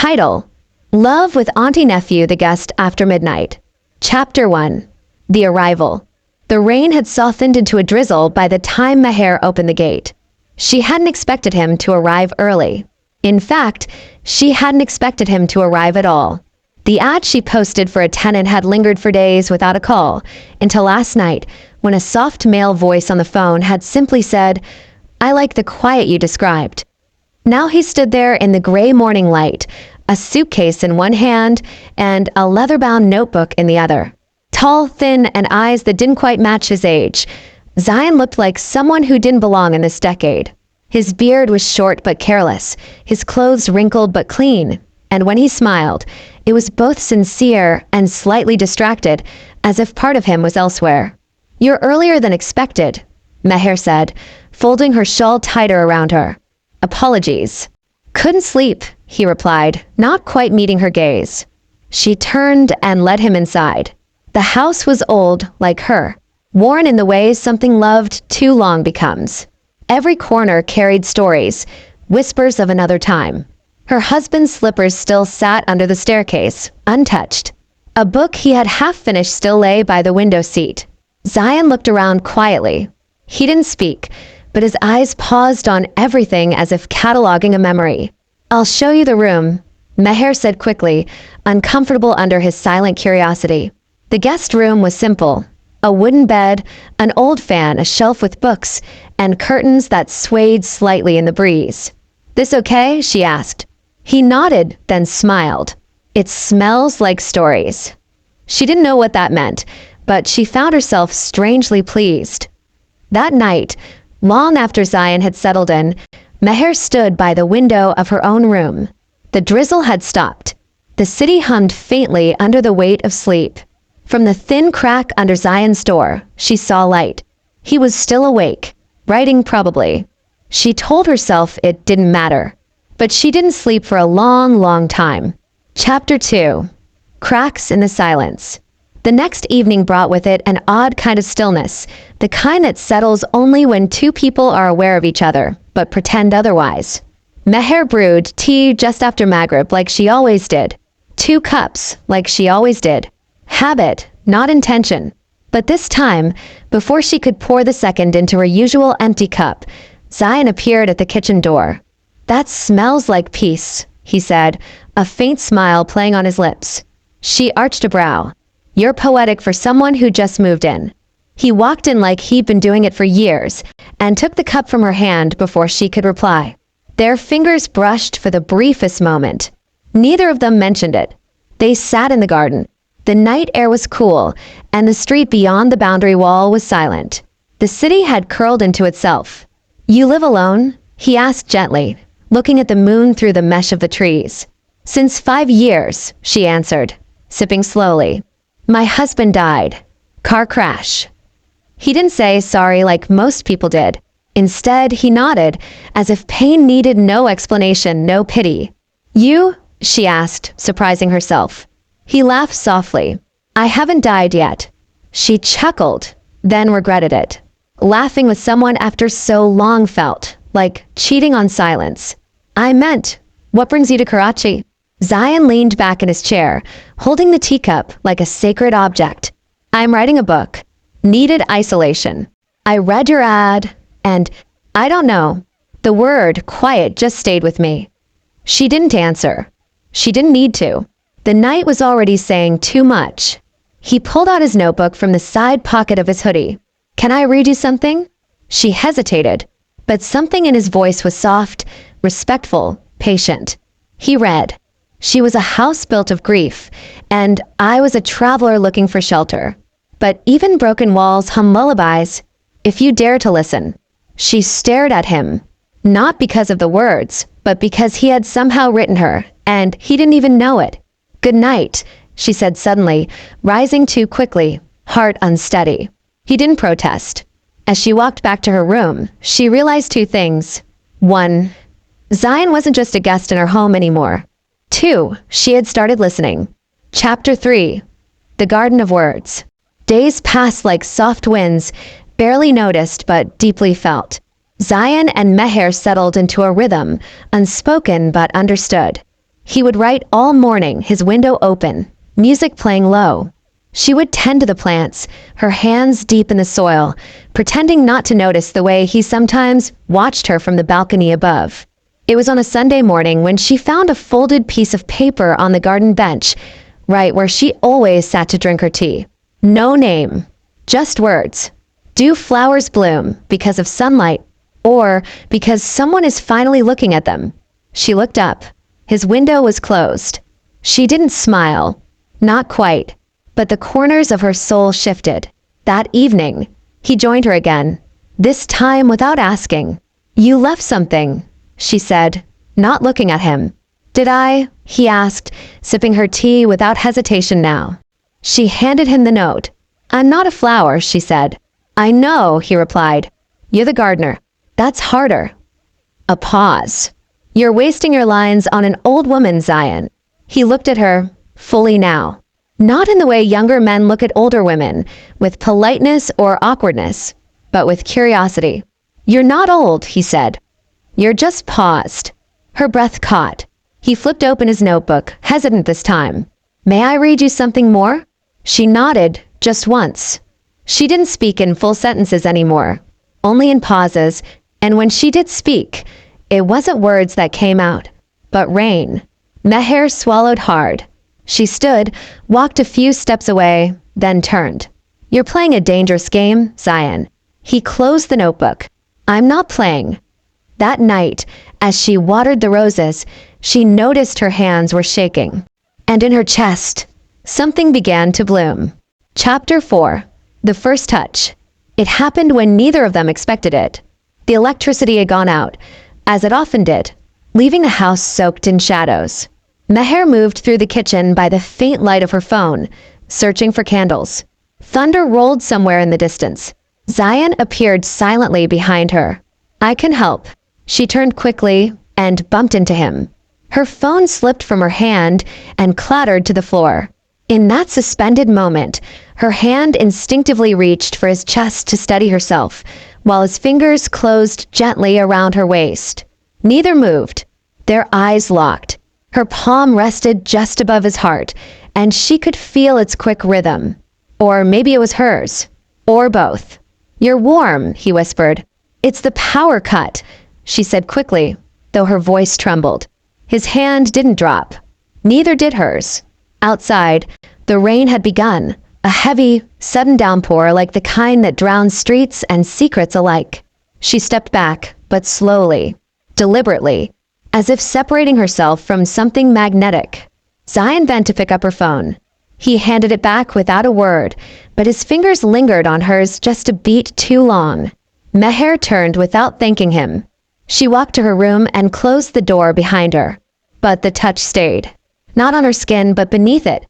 Title: Love with Auntie Nephew the Guest After Midnight. Chapter 1. The Arrival. The rain had softened into a drizzle by the time Meher opened the gate. She hadn't expected him to arrive early. In fact, she hadn't expected him to arrive at all. The ad she posted for a tenant had lingered for days without a call, until last night, when a soft male voice on the phone had simply said, "I like the quiet you described." Now he stood there in the gray morning light, a suitcase in one hand and a leather-bound notebook in the other. Tall, thin, and eyes that didn't quite match his age, Zion looked like someone who didn't belong in this decade. His beard was short but careless, his clothes wrinkled but clean, and when he smiled, it was both sincere and slightly distracted, as if part of him was elsewhere. "You're earlier than expected," Meher said, folding her shawl tighter around her. "Apologies." "Couldn't sleep," he replied, not quite meeting her gaze. She turned and led him inside. The house was old, like her, worn in the ways something loved too long becomes. Every corner carried stories, whispers of another time. Her husband's slippers still sat under the staircase, untouched. A book he had half finished still lay by the window seat. Zion looked around quietly. He didn't speak, but his eyes paused on everything as if cataloging a memory. "I'll show you the room," Meher said quickly, uncomfortable under his silent curiosity. The guest room was simple. A wooden bed, an old fan, a shelf with books, and curtains that swayed slightly in the breeze. "This okay?" she asked. He nodded, then smiled. "It smells like stories." She didn't know what that meant, but she found herself strangely pleased. That night, long after Zion had settled in, Meher stood by the window of her own room. The drizzle had stopped. The city hummed faintly under the weight of sleep. From the thin crack under Zion's door, she saw light. He was still awake, writing probably. She told herself it didn't matter. But she didn't sleep for a long, long time. Chapter 2. Cracks in the Silence. The next evening brought with it an odd kind of stillness, the kind that settles only when two people are aware of each other, but pretend otherwise. Meher brewed tea just after Maghrib like she always did. 2 cups, like she always did. Habit, not intention. But this time, before she could pour the second into her usual empty cup, Zion appeared at the kitchen door. "That smells like peace," he said, a faint smile playing on his lips. She arched a brow. "You're poetic for someone who just moved in." He walked in like he'd been doing it for years, and took the cup from her hand before she could reply. Their fingers brushed for the briefest moment. Neither of them mentioned it. They sat in the garden. The night air was cool, and the street beyond the boundary wall was silent. The city had curled into itself. "You live alone?" he asked gently, looking at the moon through the mesh of the trees. "Since 5 years," she answered, sipping slowly. "My husband died. Car crash." He didn't say sorry like most people did. Instead, he nodded, as if pain needed no explanation, no pity. "You?" she asked, surprising herself. He laughed softly. "I haven't died yet." She chuckled, then regretted it. Laughing with someone after so long felt like cheating on silence. "I meant, what brings you to Karachi?" Zion leaned back in his chair, holding the teacup like a sacred object. "I'm writing a book. Needed isolation. I read your ad, and I don't know. The word quiet just stayed with me." She didn't answer. She didn't need to. The night was already saying too much. He pulled out his notebook from the side pocket of his hoodie. "Can I read you something?" She hesitated, but something in his voice was soft, respectful, patient. He read, "She was a house built of grief, and I was a traveler looking for shelter. But even broken walls hum lullabies, if you dare to listen." She stared at him, not because of the words, but because he had somehow written her, and he didn't even know it. "Good night," she said suddenly, rising too quickly, heart unsteady. He didn't protest. As she walked back to her room, she realized 2 things. 1. Zion wasn't just a guest in her home anymore. 2. She had started listening. Chapter 3. The Garden of Words. Days passed like soft winds, barely noticed but deeply felt. Zion and Meher settled into a rhythm, unspoken but understood. He would write all morning, his window open, music playing low. She would tend to the plants, her hands deep in the soil, pretending not to notice the way he sometimes watched her from the balcony above. It was on a Sunday morning when she found a folded piece of paper on the garden bench, right where she always sat to drink her tea. No name, just words. Do flowers bloom because of sunlight, or because someone is finally looking at them? She looked up. His window was closed. She didn't smile. Not quite. But the corners of her soul shifted. That evening, he joined her again, this time without asking. "You left something," she said, not looking at him. "Did I?" he asked, sipping her tea without hesitation now. She handed him the note. "I'm not a flower," she said. "I know," he replied. "You're the gardener. That's harder." A pause. "You're wasting your lines on an old woman, Zion." He looked at her, fully now. Not in the way younger men look at older women, with politeness or awkwardness, but with curiosity. "You're not old," he said. "You're just paused." Her breath caught. He flipped open his notebook, hesitant this time. "May I read you something more?" She nodded, just once. She didn't speak in full sentences anymore, only in pauses, and when she did speak, it wasn't words that came out, but rain. Meher swallowed hard. She stood, walked a few steps away, then turned. "You're playing a dangerous game, Zion." He closed the notebook. "I'm not playing." That night, as she watered the roses, she noticed her hands were shaking. And in her chest, something began to bloom. Chapter 4. The First Touch. It happened when neither of them expected it. The electricity had gone out, as it often did, leaving the house soaked in shadows. Meher moved through the kitchen by the faint light of her phone, searching for candles. Thunder rolled somewhere in the distance. Zion appeared silently behind her. "I can help." She turned quickly and bumped into him. Her phone slipped from her hand and clattered to the floor. In that suspended moment, her hand instinctively reached for his chest to steady herself, while his fingers closed gently around her waist. Neither moved. Their eyes locked. Her palm rested just above his heart, and she could feel its quick rhythm. Or maybe it was hers. Or both. "You're warm," he whispered. "It's the power cut," she said quickly, though her voice trembled. His hand didn't drop. Neither did hers. Outside, the rain had begun, a heavy, sudden downpour like the kind that drowns streets and secrets alike. She stepped back, but slowly, deliberately, as if separating herself from something magnetic. Zion bent to pick up her phone. He handed it back without a word, but his fingers lingered on hers just a beat too long. Meher turned without thanking him. She walked to her room and closed the door behind her. But the touch stayed. Not on her skin, but beneath it.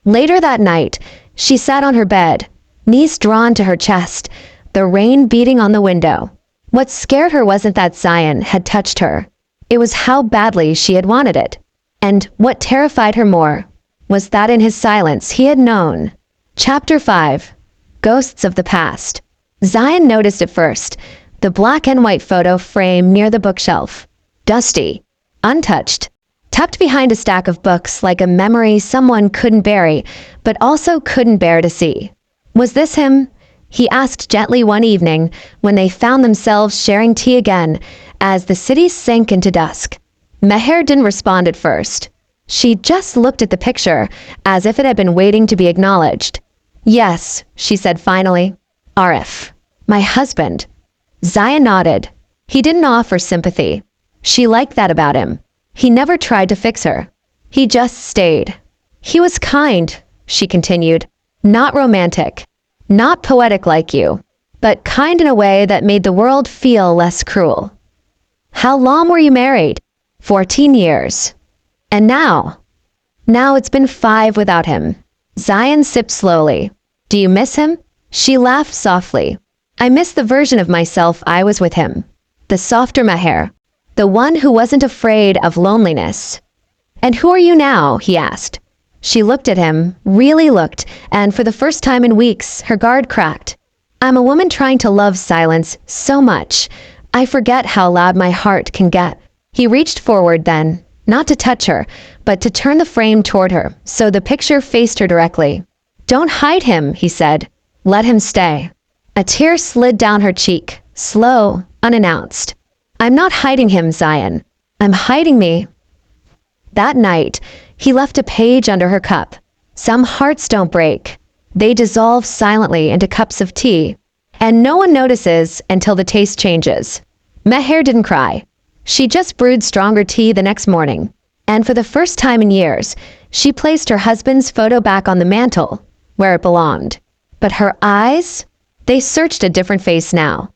Later that night, she sat on her bed, knees drawn to her chest, the rain beating on the window. What scared her wasn't that Zion had touched her. It was how badly she had wanted it. And what terrified her more was that in his silence he had known. Chapter 5. Ghosts of the Past. Zion noticed it first, the black and white photo frame near the bookshelf. Dusty, untouched, tucked behind a stack of books like a memory someone couldn't bury, but also couldn't bear to see. Was this him? He asked gently one evening when they found themselves sharing tea again as the city sank into dusk. Meher didn't respond at first. She just looked at the picture as if it had been waiting to be acknowledged. "Yes," she said finally. "Arif. My husband." Zion nodded. He didn't offer sympathy. She liked that about him. He never tried to fix her. He just stayed. "He was kind," she continued. "Not romantic. Not poetic like you. But kind in a way that made the world feel less cruel." "How long were you married?" 14 years. "And now?" "Now it's been 5 without him." Zion sipped slowly. "Do you miss him?" She laughed softly. "I miss the version of myself I was with him. The softer Meher. The one who wasn't afraid of loneliness." "And who are you now?" he asked. She looked at him, really looked, and for the first time in weeks, her guard cracked. "I'm a woman trying to love silence so much. I forget how loud my heart can get." He reached forward then, not to touch her, but to turn the frame toward her, so the picture faced her directly. "Don't hide him," he said. "Let him stay." A tear slid down her cheek, slow, unannounced. "I'm not hiding him, Zion. I'm hiding me." That night, he left a page under her cup. Some hearts don't break. They dissolve silently into cups of tea, and no one notices until the taste changes. Meher didn't cry. She just brewed stronger tea the next morning, and for the first time in years, she placed her husband's photo back on the mantle, where it belonged. But her eyes, they searched a different face now.